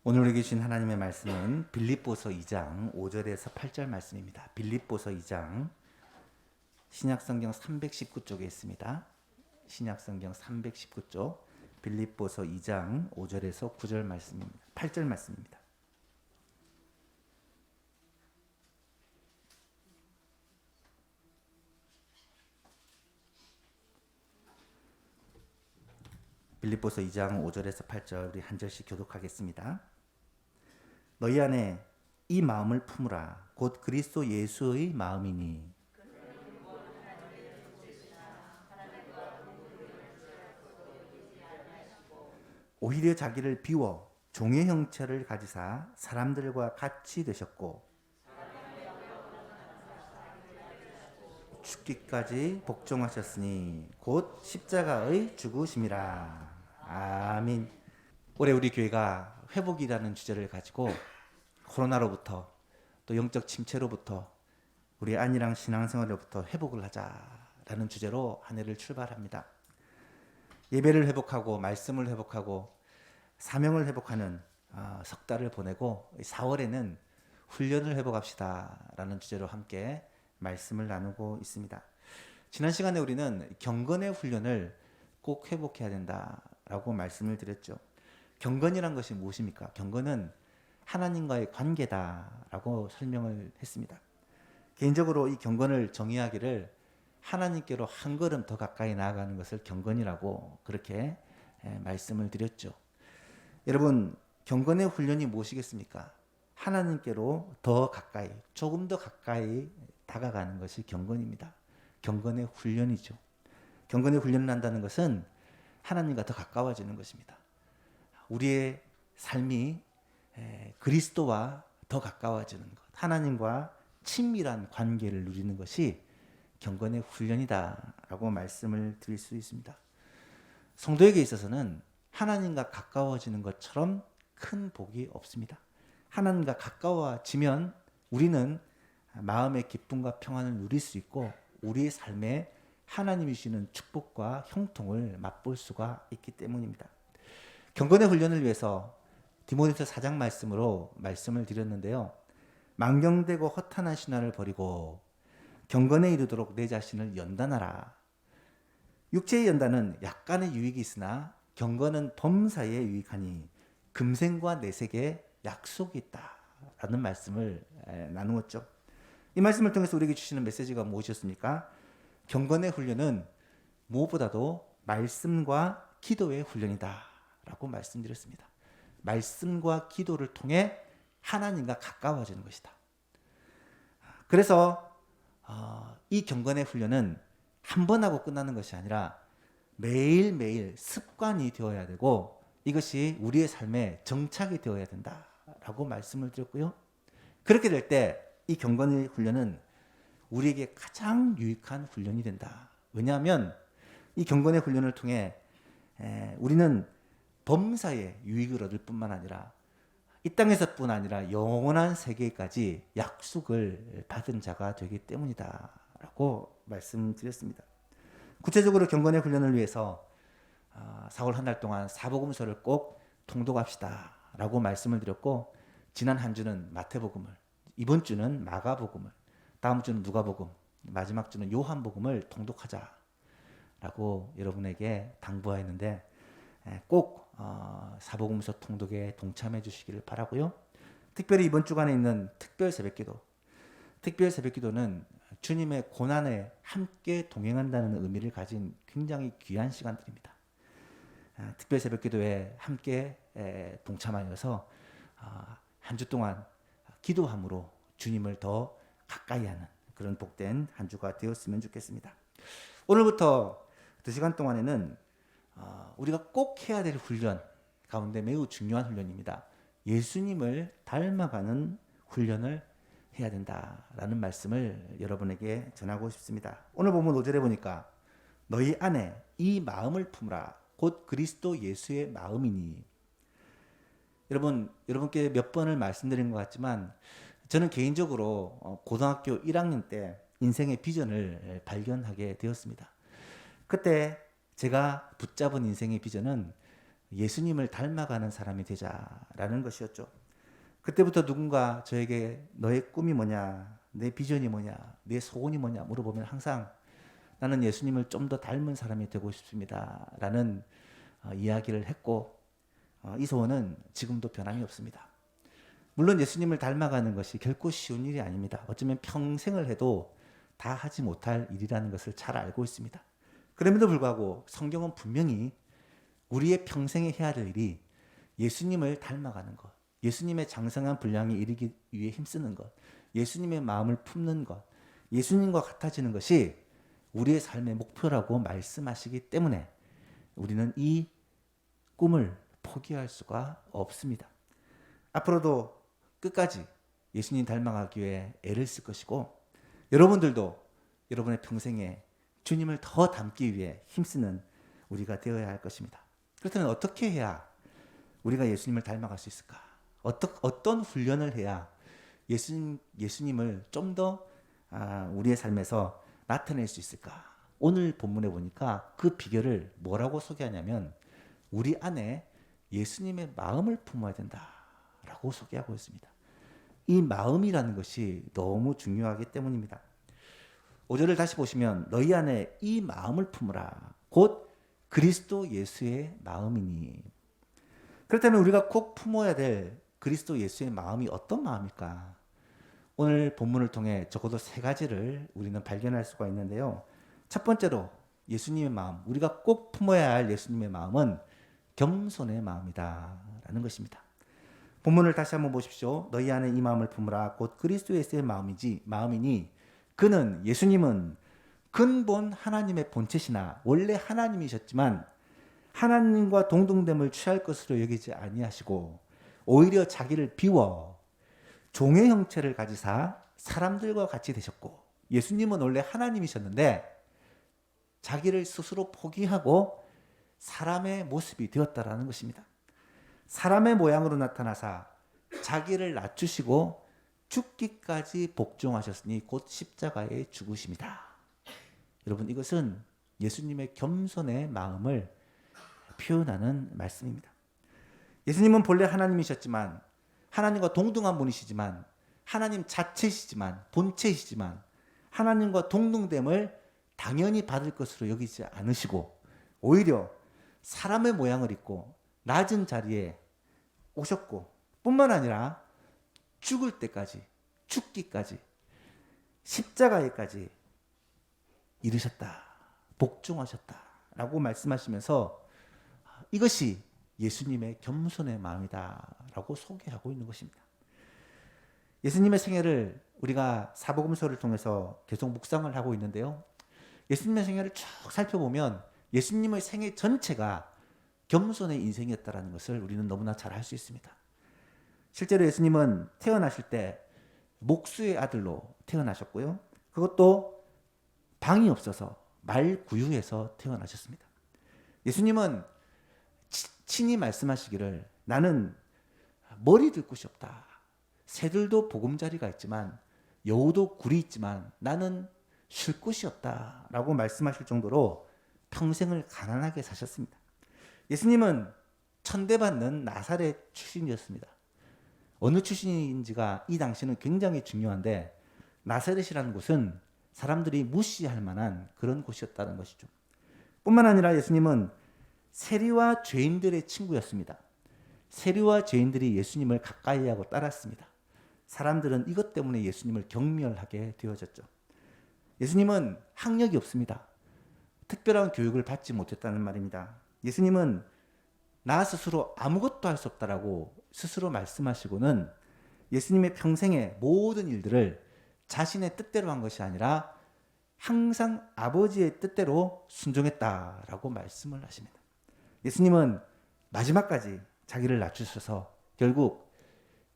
오늘 우리에게 주신 하나님의 말씀은 빌립보서 2장 5절에서 8절 말씀입니다. 빌립보서 2장 신약성경 319쪽에 있습니다. 신약성경 319쪽 빌립보서 2장 5절에서 9절 말씀입니다. 8절 말씀입니다. 빌립보서 2장 5절에서 8절 우리 한 절씩 교독하겠습니다. 너희 안에 이 마음을 품으라. 곧 그리스도 예수의 마음이니 오히려 자기를 비워 종의 형체를 가지사 사람들과 같이 되셨고 죽기까지 복종하셨으니 곧 십자가의 죽으심이라. 아멘. 올해 우리 교회가 회복이라는 주제를 가지고 코로나로부터 또 영적 침체로부터 우리 안이랑 신앙생활로부터 회복을 하자라는 주제로 한 해를 출발합니다. 예배를 회복하고 말씀을 회복하고 사명을 회복하는 석 달을 보내고 4월에는 훈련을 회복합시다라는 주제로 함께 말씀을 나누고 있습니다. 지난 시간에 우리는 경건의 훈련을 꼭 회복해야 된다라고 말씀을 드렸죠. 경건이란 것이 무엇입니까? 경건은 하나님과의 관계다라고 설명을 했습니다. 개인적으로 이 경건을 정의하기를 하나님께로 한 걸음 더 가까이 나아가는 것을 경건이라고 그렇게 말씀을 드렸죠. 여러분, 경건의 훈련이 무엇이겠습니까? 하나님께로 더 가까이, 조금 더 가까이 다가가는 것이 경건입니다. 경건의 훈련이죠. 경건의 훈련을 한다는 것은 하나님과 더 가까워지는 것입니다. 우리의 삶이 그리스도와 더 가까워지는 것, 하나님과 친밀한 관계를 누리는 것이 경건의 훈련이다라고 말씀을 드릴 수 있습니다. 성도에게 있어서는 하나님과 가까워지는 것처럼 큰 복이 없습니다. 하나님과 가까워지면 우리는 마음의 기쁨과 평안을 누릴 수 있고 우리의 삶에 하나님이 주시는 축복과 형통을 맛볼 수가 있기 때문입니다. 경건의 훈련을 위해서 디모데서 4장 말씀으로 말씀을 드렸는데요. 망령되고 허탄한 신화를 버리고 경건에 이르도록 내 자신을 연단하라. 육체의 연단은 약간의 유익이 있으나 경건은 범사에 유익하니 금생과 내색에 약속이 있다라는 말씀을 나누었죠. 이 말씀을 통해서 우리에게 주시는 메시지가 무엇이었습니까? 경건의 훈련은 무엇보다도 말씀과 기도의 훈련이다라고 말씀드렸습니다. 말씀과 기도를 통해 하나님과 가까워지는 것이다. 그래서 이 경건의 훈련은 한 번 하고 끝나는 것이 아니라 매일매일 습관이 되어야 되고 이것이 우리의 삶에 정착이 되어야 된다라고 말씀을 드렸고요. 그렇게 될 때 이 경건의 훈련은 우리에게 가장 유익한 훈련이 된다. 왜냐하면 이 경건의 훈련을 통해 우리는 범사에 유익을 얻을 뿐만 아니라 이 땅에서뿐 아니라 영원한 세계까지 약속을 받은 자가 되기 때문이다 라고 말씀드렸습니다. 구체적으로 경건의 훈련을 위해서 4월 한 달 동안 사복음서를 꼭 통독합시다 라고 말씀을 드렸고 지난 한 주는 마태복음을, 이번 주는 마가복음을, 다음 주는 누가복음, 마지막 주는 요한복음을 통독하자 라고 여러분에게 당부하였는데 꼭 사복음서 통독에 동참해 주시기를 바라고요. 특별히 이번 주간에 있는 특별 새벽기도, 특별 새벽기도는 주님의 고난에 함께 동행한다는 의미를 가진 굉장히 귀한 시간들입니다. 특별 새벽기도에 함께 동참하여서 한 주 동안 기도함으로 주님을 더 가까이 하는 그런 복된 한 주가 되었으면 좋겠습니다. 오늘부터 2시간 동안에는 우리가 꼭 해야 될 훈련 가운데 매우 중요한 훈련입니다. 예수님을 닮아가는 훈련을 해야 된다라는 말씀을 여러분에게 전하고 싶습니다. 오늘 본문 5절에 보니까 너희 안에 이 마음을 품으라. 곧 그리스도 예수의 마음이니. 여러분께 몇 번을 말씀드린 것 같지만 저는 개인적으로 고등학교 1학년 때 인생의 비전을 발견하게 되었습니다. 그때 제가 붙잡은 인생의 비전은 예수님을 닮아가는 사람이 되자라는 것이었죠. 그때부터 누군가 저에게 너의 꿈이 뭐냐, 내 비전이 뭐냐, 내 소원이 뭐냐 물어보면 항상 나는 예수님을 좀 더 닮은 사람이 되고 싶습니다 라는 이야기를 했고, 이 소원은 지금도 변함이 없습니다. 물론 예수님을 닮아가는 것이 결코 쉬운 일이 아닙니다. 어쩌면 평생을 해도 다 하지 못할 일이라는 것을 잘 알고 있습니다. 그럼에도 불구하고 성경은 분명히 우리의 평생에 해야 될 일이 예수님을 닮아가는 것, 예수님의 장성한 분량에 이르기 위해 힘쓰는 것, 예수님의 마음을 품는 것, 예수님과 같아지는 것이 우리의 삶의 목표라고 말씀하시기 때문에 우리는 이 꿈을 포기할 수가 없습니다. 앞으로도 끝까지 예수님 닮아가기 위해 애를 쓸 것이고, 여러분들도 여러분의 평생에 주님을 더 닮기 위해 힘쓰는 우리가 되어야 할 것입니다. 그렇다면 어떻게 해야 우리가 예수님을 닮아갈 수 있을까? 어떤 훈련을 해야 예수님을 좀 더 우리의 삶에서 나타낼 수 있을까? 오늘 본문에 보니까 그 비결을 뭐라고 소개하냐면 우리 안에 예수님의 마음을 품어야 된다라고 소개하고 있습니다. 이 마음이라는 것이 너무 중요하기 때문입니다. 5절을 다시 보시면 너희 안에 이 마음을 품으라 곧 그리스도 예수의 마음이니. 그렇다면 우리가 꼭 품어야 될 그리스도 예수의 마음이 어떤 마음일까? 오늘 본문을 통해 적어도 3가지를 우리는 발견할 수가 있는데요. 첫 번째로 예수님의 마음, 우리가 꼭 품어야 할 예수님의 마음은 겸손의 마음이다 라는 것입니다. 본문을 다시 한번 보십시오. 너희 안에 이 마음을 품으라 곧 그리스도 예수의 마음이니 그는, 예수님은 근본 하나님의 본체시나 원래 하나님이셨지만 하나님과 동등됨을 취할 것으로 여기지 아니하시고 오히려 자기를 비워 종의 형체를 가지사 사람들과 같이 되셨고, 예수님은 원래 하나님이셨는데 자기를 스스로 포기하고 사람의 모습이 되었다라는 것입니다. 사람의 모양으로 나타나사 자기를 낮추시고 죽기까지 복종하셨으니 곧 십자가에 죽으심이다. 여러분, 이것은 예수님의 겸손의 마음을 표현하는 말씀입니다. 예수님은 본래 하나님이셨지만, 하나님과 동등한 분이시지만, 하나님 자체시지만, 본체이시지만 하나님과 동등됨을 당연히 받을 것으로 여기지 않으시고 오히려 사람의 모양을 입고 낮은 자리에 오셨고, 뿐만 아니라 죽을 때까지, 죽기까지, 십자가에까지 이르셨다, 복종하셨다라고 말씀하시면서 이것이 예수님의 겸손의 마음이다라고 소개하고 있는 것입니다. 예수님의 생애를 우리가 사복음서를 통해서 계속 묵상을 하고 있는데요. 예수님의 생애를 쭉 살펴보면 예수님의 생애 전체가 겸손의 인생이었다는 것을 우리는 너무나 잘 알 수 있습니다. 실제로 예수님은 태어나실 때 목수의 아들로 태어나셨고요. 그것도 방이 없어서 말구유에서 태어나셨습니다. 예수님은 친히 말씀하시기를 나는 머리 들 곳이 없다. 새들도 보금자리가 있지만 여우도 굴이 있지만 나는 쉴 곳이 없다 라고 말씀하실 정도로 평생을 가난하게 사셨습니다. 예수님은 천대받는 나사렛 출신이었습니다. 어느 출신인지가 이 당시는 굉장히 중요한데, 나사렛이라는 곳은 사람들이 무시할 만한 그런 곳이었다는 것이죠. 뿐만 아니라 예수님은 세리와 죄인들의 친구였습니다. 세리와 죄인들이 예수님을 가까이 하고 따랐습니다. 사람들은 이것 때문에 예수님을 경멸하게 되어졌죠. 예수님은 학력이 없습니다. 특별한 교육을 받지 못했다는 말입니다. 예수님은 나 스스로 아무것도 할 수 없다라고 스스로 말씀하시고는 예수님의 평생의 모든 일들을 자신의 뜻대로 한 것이 아니라 항상 아버지의 뜻대로 순종했다라고 말씀을 하십니다. 예수님은 마지막까지 자기를 낮추셔서 결국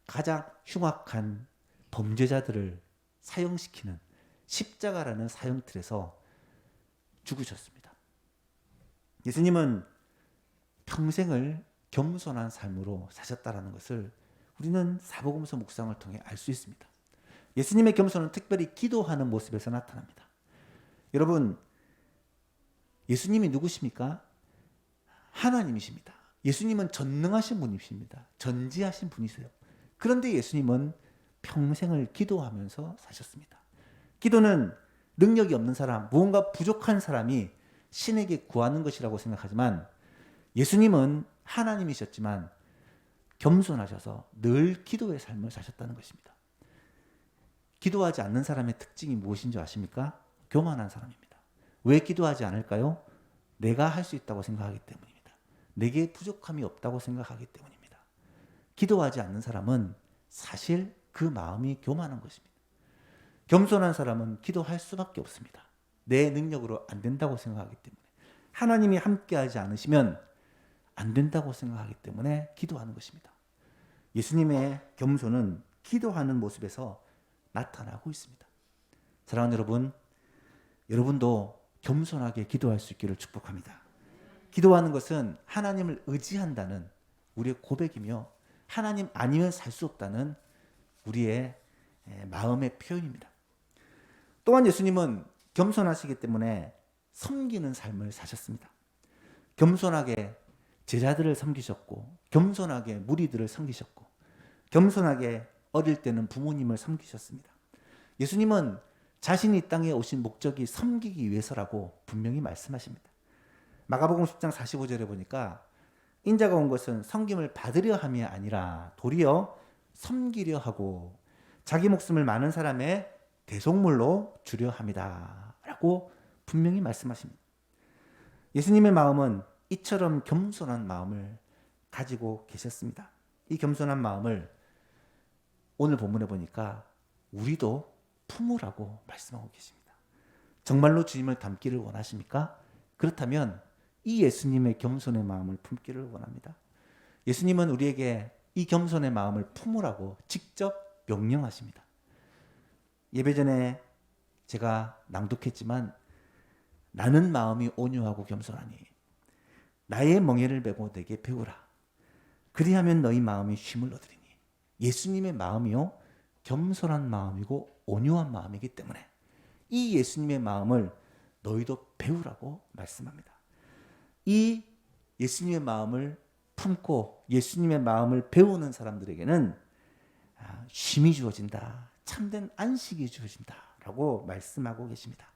가장 흉악한 범죄자들을 사형시키는 십자가라는 사형틀에서 죽으셨습니다. 예수님은 평생을 겸손한 삶으로 사셨다는 것을 우리는 사복음서 묵상을 통해 알 수 있습니다. 예수님의 겸손은 특별히 기도하는 모습에서 나타납니다. 여러분, 예수님이 누구십니까? 하나님이십니다. 예수님은 전능하신 분이십니다. 전지하신 분이세요. 그런데 예수님은 평생을 기도하면서 사셨습니다. 기도는 능력이 없는 사람, 무언가 부족한 사람이 신에게 구하는 것이라고 생각하지만 예수님은 하나님이셨지만 겸손하셔서 늘 기도의 삶을 사셨다는 것입니다. 기도하지 않는 사람의 특징이 무엇인 줄 아십니까? 교만한 사람입니다. 왜 기도하지 않을까요? 내가 할 수 있다고 생각하기 때문입니다. 내게 부족함이 없다고 생각하기 때문입니다. 기도하지 않는 사람은 사실 그 마음이 교만한 것입니다. 겸손한 사람은 기도할 수밖에 없습니다. 내 능력으로 안 된다고 생각하기 때문에. 하나님이 함께하지 않으시면 안 된다고 생각하기 때문에 기도하는 것입니다. 예수님의 겸손은 기도하는 모습에서 나타나고 있습니다. 사랑하는 여러분, 여러분도 겸손하게 기도할 수 있기를 축복합니다. 기도하는 것은 하나님을 의지한다는 우리의 고백이며 하나님 아니면 살 수 없다는 우리의 마음의 표현입니다. 또한 예수님은 겸손하시기 때문에 섬기는 삶을 사셨습니다. 겸손하게 제자들을 섬기셨고, 겸손하게 무리들을 섬기셨고, 겸손하게 어릴 때는 부모님을 섬기셨습니다. 예수님은 자신이 이 땅에 오신 목적이 섬기기 위해서라고 분명히 말씀하십니다. 마가복음 10장 45절에 보니까 인자가 온 것은 섬김을 받으려 함이 아니라 도리어 섬기려 하고 자기 목숨을 많은 사람의 대속물로 주려 함이다 라고 분명히 말씀하십니다. 예수님의 마음은 이처럼 겸손한 마음을 가지고 계셨습니다. 이 겸손한 마음을 오늘 본문에 보니까 우리도 품으라고 말씀하고 계십니다. 정말로 주님을 닮기를 원하십니까? 그렇다면 이 예수님의 겸손의 마음을 품기를 원합니다. 예수님은 우리에게 이 겸손의 마음을 품으라고 직접 명령하십니다. 예배 전에 제가 낭독했지만 나는 마음이 온유하고 겸손하니 나의 멍에를 메고 내게 배우라. 그리하면 너희 마음이 쉼을 얻으리니. 예수님의 마음이요 겸손한 마음이고 온유한 마음이기 때문에 이 예수님의 마음을 너희도 배우라고 말씀합니다. 이 예수님의 마음을 품고 예수님의 마음을 배우는 사람들에게는 쉼이 주어진다. 참된 안식이 주어진다 라고 말씀하고 계십니다.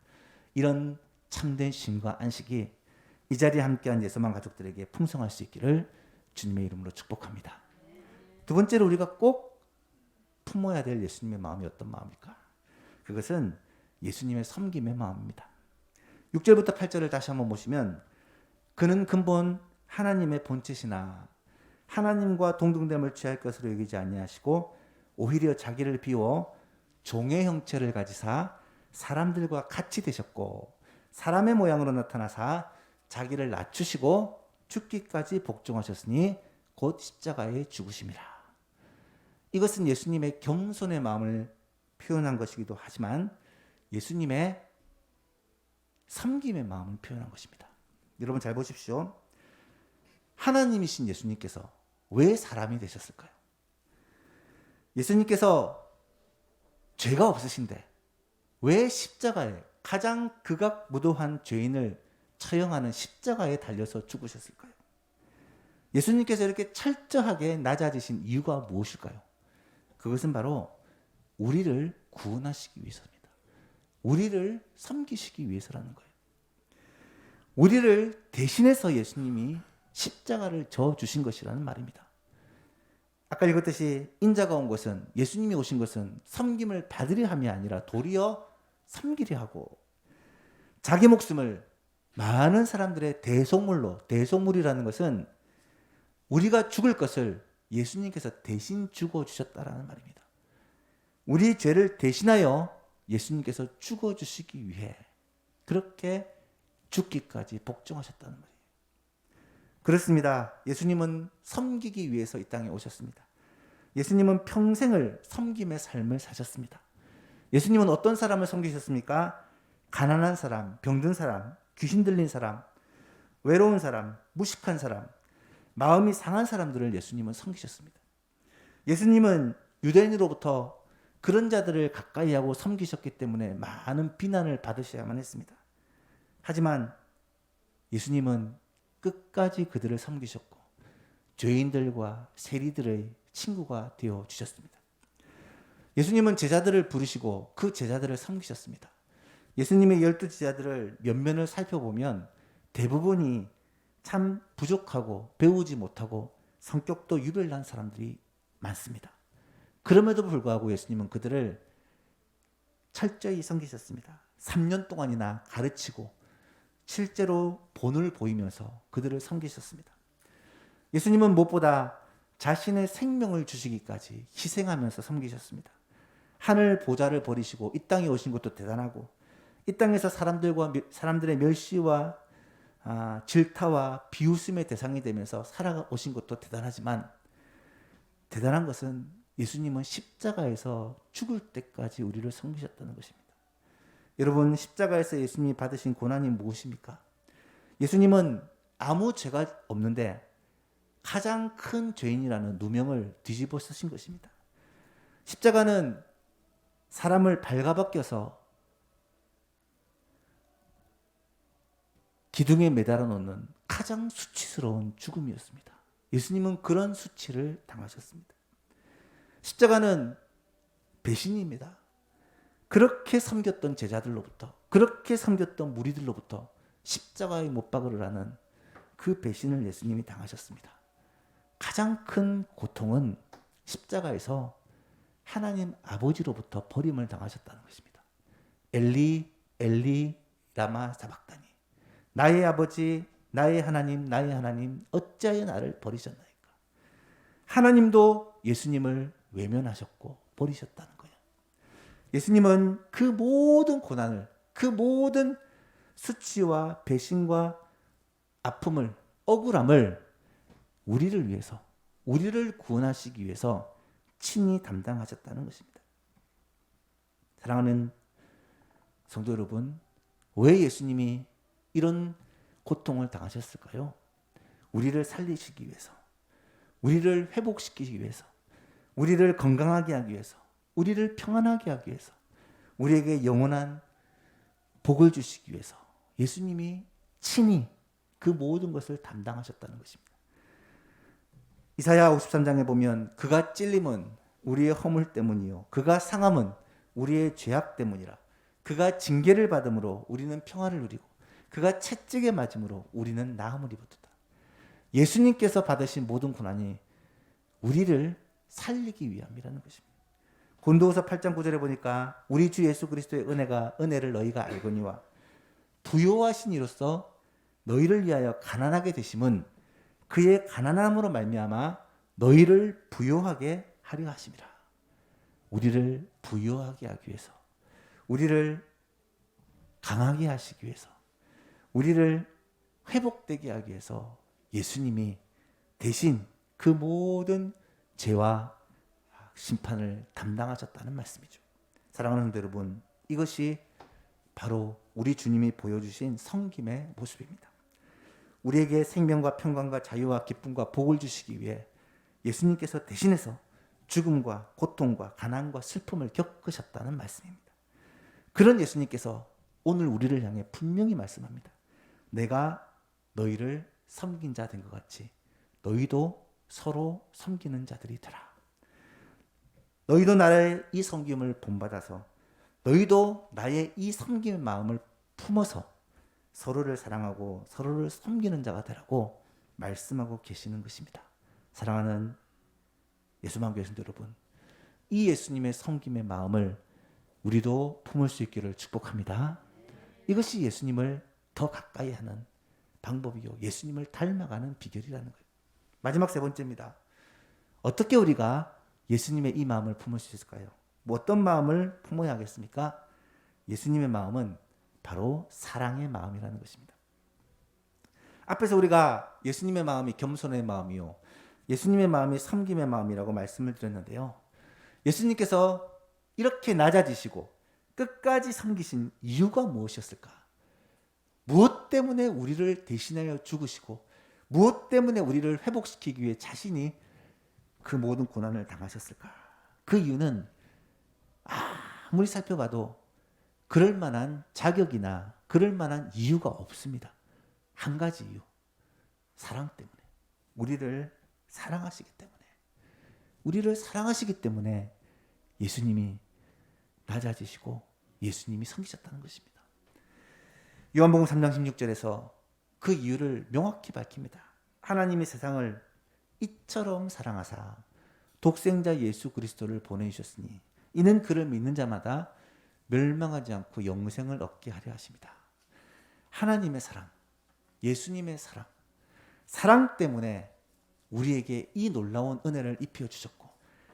이런 참된 쉼과 안식이 이 자리에 함께한 예수만 가족들에게 풍성할 수 있기를 주님의 이름으로 축복합니다. 두 번째로 우리가 꼭 품어야 될 예수님의 마음이 어떤 마음일까? 그것은 예수님의 섬김의 마음입니다. 6절부터 8절을 다시 한번 보시면 그는 근본 하나님의 본체시나 하나님과 동등됨을 취할 것으로 여기지 아니하시고 오히려 자기를 비워 종의 형체를 가지사 사람들과 같이 되셨고 사람의 모양으로 나타나사 자기를 낮추시고 죽기까지 복종하셨으니 곧 십자가에 죽으심이라. 이것은 예수님의 겸손의 마음을 표현한 것이기도 하지만 예수님의 섬김의 마음을 표현한 것입니다. 여러분 잘 보십시오. 하나님이신 예수님께서 왜 사람이 되셨을까요? 예수님께서 죄가 없으신데 왜 십자가에 가장 극악무도한 죄인을 처형하는 십자가에 달려서 죽으셨을까요? 예수님께서 이렇게 철저하게 낮아지신 이유가 무엇일까요? 그것은 바로 우리를 구원하시기 위해서입니다. 우리를 섬기시기 위해서라는 거예요. 우리를 대신해서 예수님이 십자가를 져주신 것이라는 말입니다. 아까 읽었듯이 인자가 온 것은 예수님이 오신 것은 섬김을 받으려 함이 아니라 도리어 섬기려 하고 자기 목숨을 많은 사람들의 대속물이라는 것은 우리가 죽을 것을 예수님께서 대신 죽어주셨다라는 말입니다. 우리 죄를 대신하여 예수님께서 죽어주시기 위해 그렇게 죽기까지 복종하셨다는 말이에요. 그렇습니다. 예수님은 섬기기 위해서 이 땅에 오셨습니다. 예수님은 평생을 섬김의 삶을 사셨습니다. 예수님은 어떤 사람을 섬기셨습니까? 가난한 사람, 병든 사람, 귀신 들린 사람, 외로운 사람, 무식한 사람, 마음이 상한 사람들을 예수님은 섬기셨습니다. 예수님은 유대인으로부터 그런 자들을 가까이 하고 섬기셨기 때문에 많은 비난을 받으셔야만 했습니다. 하지만 예수님은 끝까지 그들을 섬기셨고 죄인들과 세리들의 친구가 되어 주셨습니다. 예수님은 제자들을 부르시고 그 제자들을 섬기셨습니다. 예수님의 12 제자들을 면면을 살펴보면 대부분이 참 부족하고 배우지 못하고 성격도 유별난 사람들이 많습니다. 그럼에도 불구하고 예수님은 그들을 철저히 섬기셨습니다. 3년 동안이나 가르치고 실제로 본을 보이면서 그들을 섬기셨습니다. 예수님은 무엇보다 자신의 생명을 주시기까지 희생하면서 섬기셨습니다. 하늘 보좌를 버리시고 이 땅에 오신 것도 대단하고 이 땅에서 사람들의 멸시와 질타와 비웃음의 대상이 되면서 살아오신 것도 대단하지만 대단한 것은 예수님은 십자가에서 죽을 때까지 우리를 섬기셨다는 것입니다. 여러분, 십자가에서 예수님이 받으신 고난이 무엇입니까? 예수님은 아무 죄가 없는데 가장 큰 죄인이라는 누명을 뒤집어 쓰신 것입니다. 십자가는 사람을 발가벗겨서 기둥에 매달아 놓는 가장 수치스러운 죽음이었습니다. 예수님은 그런 수치를 당하셨습니다. 십자가는 배신입니다. 그렇게 섬겼던 제자들로부터, 그렇게 섬겼던 무리들로부터 십자가에 못 박으라는 그 배신을 예수님이 당하셨습니다. 가장 큰 고통은 십자가에서 하나님 아버지로부터 버림을 당하셨다는 것입니다. 엘리 엘리 라마 사박다니, 나의 아버지 나의 하나님 어찌하여 나를 버리셨나이까. 하나님도 예수님을 외면하셨고 버리셨다는 거예요. 예수님은 그 모든 고난을, 그 모든 수치와 배신과 아픔을, 억울함을 우리를 위해서, 우리를 구원하시기 위해서 친히 담당하셨다는 것입니다. 사랑하는 성도 여러분, 왜 예수님이 이런 고통을 당하셨을까요? 우리를 살리시기 위해서, 우리를 회복시키기 위해서, 우리를 건강하게 하기 위해서, 우리를 평안하게 하기 위해서, 우리에게 영원한 복을 주시기 위해서 예수님이 친히 그 모든 것을 담당하셨다는 것입니다. 이사야 53장에 보면 그가 찔림은 우리의 허물 때문이요 그가 상함은 우리의 죄악 때문이라. 그가 징계를 받음으로 우리는 평안을 누리고 그가 채찍에 맞음으로 우리는 나음을 입었도다. 예수님께서 받으신 모든 고난이 우리를 살리기 위함이라는 것입니다. 고린도후서 8장 9절에 보니까 우리 주 예수 그리스도의 은혜를 너희가 알거니와 부요하신 이로써 너희를 위하여 가난하게 되심은 그의 가난함으로 말미암아 너희를 부요하게 하려 하심이라. 우리를 부요하게 하기 위해서, 우리를 강하게 하시기 위해서, 우리를 회복되게 하기 위해서 예수님이 대신 그 모든 죄와 심판을 담당하셨다는 말씀이죠. 사랑하는 성도 여러분, 이것이 바로 우리 주님이 보여주신 섬김의 모습입니다. 우리에게 생명과 평강과 자유와 기쁨과 복을 주시기 위해 예수님께서 대신해서 죽음과 고통과 가난과 슬픔을 겪으셨다는 말씀입니다. 그런 예수님께서 오늘 우리를 향해 분명히 말씀합니다. 내가 너희를 섬긴 자 된 것 같이 너희도 서로 섬기는 자들이 되라. 너희도 나의 이 섬김을 본받아서 너희도 나의 이 섬김의 마음을 품어서 서로를 사랑하고 서로를 섬기는 자가 되라고 말씀하고 계시는 것입니다. 사랑하는 예수만교회 성도 여러분, 이 예수님의 섬김의 마음을 우리도 품을 수 있기를 축복합니다. 이것이 예수님을 더 가까이 하는 방법이요, 예수님을 닮아가는 비결이라는 거예요. 마지막 세 번째입니다. 어떻게 우리가 예수님의 이 마음을 품을 수 있을까요? 뭐 어떤 마음을 품어야 하겠습니까? 예수님의 마음은 바로 사랑의 마음이라는 것입니다. 앞에서 우리가 예수님의 마음이 겸손의 마음이요, 예수님의 마음이 섬김의 마음이라고 말씀을 드렸는데요. 예수님께서 이렇게 낮아지시고 끝까지 섬기신 이유가 무엇이었을까? 무엇 때문에 우리를 대신하여 죽으시고 무엇 때문에 우리를 회복시키기 위해 자신이 그 모든 고난을 당하셨을까? 그 이유는 아무리 살펴봐도 그럴 만한 자격이나 그럴 만한 이유가 없습니다. 한 가지 이유, 사랑 때문에, 우리를 사랑하시기 때문에, 우리를 사랑하시기 때문에 예수님이 낮아지시고 예수님이 섬기셨다는 것입니다. 요한복음 3장 16절에서 그 이유를 명확히 밝힙니다. 하나님이 세상을 이처럼 사랑하사 독생자 예수 그리스도를 보내주셨으니 이는 그를 믿는 자마다 멸망하지 않고 영생을 얻게 하려 하십니다. 하나님의 사랑, 예수님의 사랑, 사랑 때문에 우리에게 이 놀라운 은혜를 입혀 주셨고,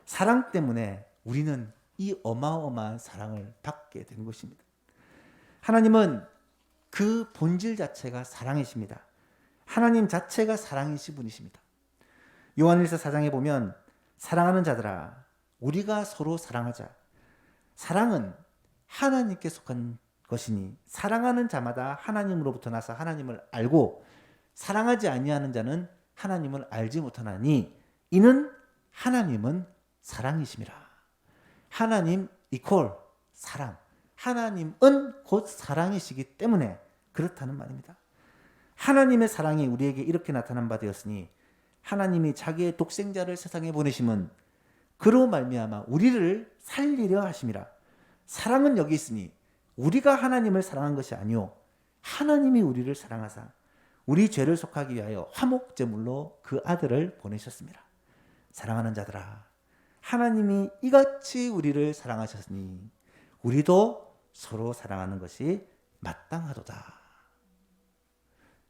사랑 때문에 우리는 이 어마어마한 사랑을 받게 된 것입니다. 하나님은 그 본질 자체가 사랑이십니다. 하나님 자체가 사랑이신 분이십니다. 요한일서 4장에 보면 사랑하는 자들아 우리가 서로 사랑하자. 사랑은 하나님께 속한 것이니 사랑하는 자마다 하나님으로부터 나서 하나님을 알고 사랑하지 아니하는 자는 하나님을 알지 못하나니 이는 하나님은 사랑이심이라. 하나님 이퀄 사랑. 하나님은 곧 사랑이시기 때문에 그렇다는 말입니다. 하나님의 사랑이 우리에게 이렇게 나타난 바 되었으니 하나님이 자기의 독생자를 세상에 보내심은 그로 말미암아 우리를 살리려 하심이라. 사랑은 여기 있으니 우리가 하나님을 사랑한 것이 아니요 하나님이 우리를 사랑하사 우리 죄를 속하기 위하여 화목제물로 그 아들을 보내셨습니다. 사랑하는 자들아 하나님이 이같이 우리를 사랑하셨으니 우리도 서로 사랑하는 것이 마땅하도다.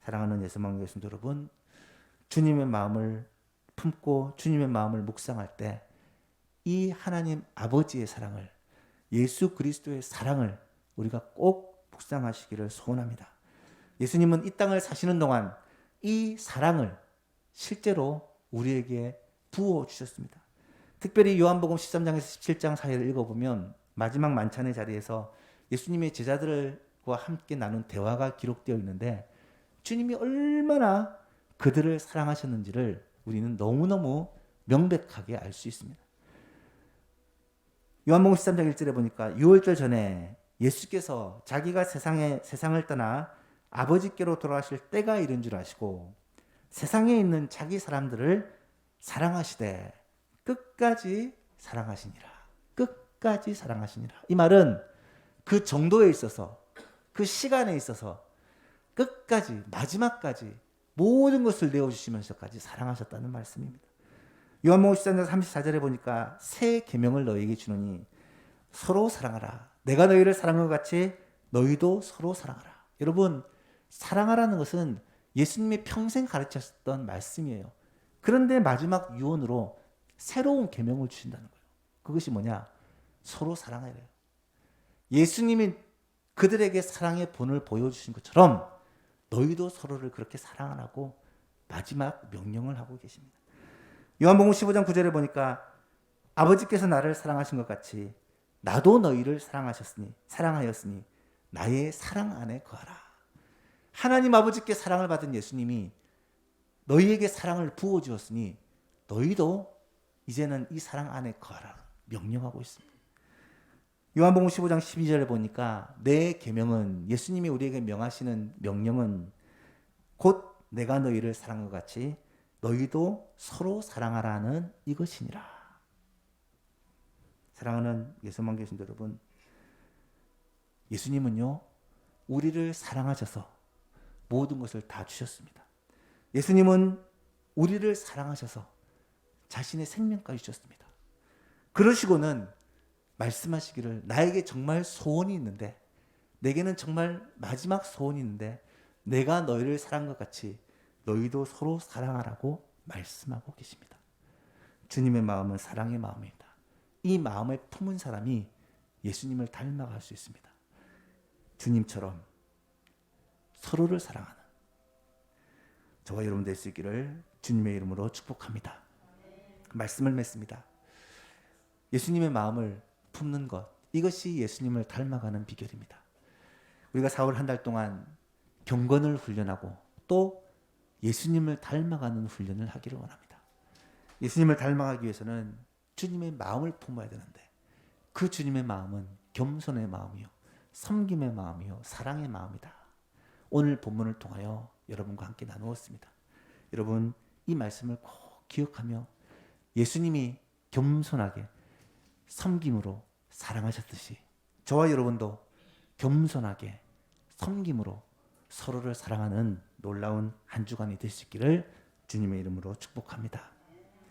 사랑하는 예수망 예수 여러분, 주님의 마음을 품고 주님의 마음을 묵상할 때 이 하나님 아버지의 사랑을, 예수 그리스도의 사랑을 우리가 꼭 묵상하시기를 소원합니다. 예수님은 이 땅을 사시는 동안 이 사랑을 실제로 우리에게 부어주셨습니다. 특별히 요한복음 13장에서 17장 사이를 읽어보면 마지막 만찬의 자리에서 예수님의 제자들과 함께 나눈 대화가 기록되어 있는데 주님이 얼마나 그들을 사랑하셨는지를 우리는 너무너무 명백하게 알 수 있습니다. 요한복음 13장 1절에 보니까 6월절 전에 예수께서 자기가 세상을 떠나 아버지께로 돌아가실 때가 이른 줄 아시고 세상에 있는 자기 사람들을 사랑하시되 끝까지 사랑하시니라. 끝까지 사랑하시니라. 이 말은 그 정도에 있어서, 그 시간에 있어서 끝까지, 마지막까지 모든 것을 내어주시면서까지 사랑하셨다는 말씀입니다. 요한복음 13장 34절에 보니까 새 계명을 너희에게 주노니 서로 사랑하라. 내가 너희를 사랑한 것 같이 너희도 서로 사랑하라. 여러분, 사랑하라는 것은 예수님이 평생 가르쳤던 말씀이에요. 그런데 마지막 유언으로 새로운 계명을 주신다는 거예요. 그것이 뭐냐? 서로 사랑하래요. 예수님이 그들에게 사랑의 본을 보여주신 것처럼 너희도 서로를 그렇게 사랑하라고 마지막 명령을 하고 계십니다. 요한복음 15장 9절에 보니까 아버지께서 나를 사랑하신 것 같이 나도 너희를 사랑하였으니 나의 사랑 안에 거하라. 하나님 아버지께 사랑을 받은 예수님이 너희에게 사랑을 부어주었으니 너희도 이제는 이 사랑 안에 거하라 명령하고 있습니다. 요한복음 15장 12절에 보니까 내 계명은, 예수님이 우리에게 명하시는 명령은 곧 내가 너희를 사랑한 것 같이 너희도 서로 사랑하라는 이것이니라. 사랑하는 예수만 계신 여러분, 예수님은요 우리를 사랑하셔서 모든 것을 다 주셨습니다. 예수님은 우리를 사랑하셔서 자신의 생명까지 주셨습니다. 그러시고는 말씀하시기를 나에게 정말 소원이 있는데, 내게는 정말 마지막 소원이 있는데 내가 너희를 사랑한 것 같이 너희도 서로 사랑하라고 말씀하고 계십니다. 주님의 마음은 사랑의 마음입니다. 이 마음을 품은 사람이 예수님을 닮아갈 수 있습니다. 주님처럼 서로를 사랑하는 저와 여러분 될 수 있기를 주님의 이름으로 축복합니다. 말씀을 맺습니다. 예수님의 마음을 품는 것, 이것이 예수님을 닮아가는 비결입니다. 우리가 4월 한 달 동안 경건을 훈련하고 또 예수님을 닮아가는 훈련을 하기를 원합니다. 예수님을 닮아가기 위해서는 주님의 마음을 품어야 되는데 그 주님의 마음은 겸손의 마음이요, 섬김의 마음이요, 사랑의 마음이다. 오늘 본문을 통하여 여러분과 함께 나누었습니다. 여러분 이 말씀을 꼭 기억하며 예수님이 겸손하게 섬김으로 사랑하셨듯이 저와 여러분도 겸손하게 섬김으로 서로를 사랑하는 놀라운 한 주간이 될 수 있기를 주님의 이름으로 축복합니다.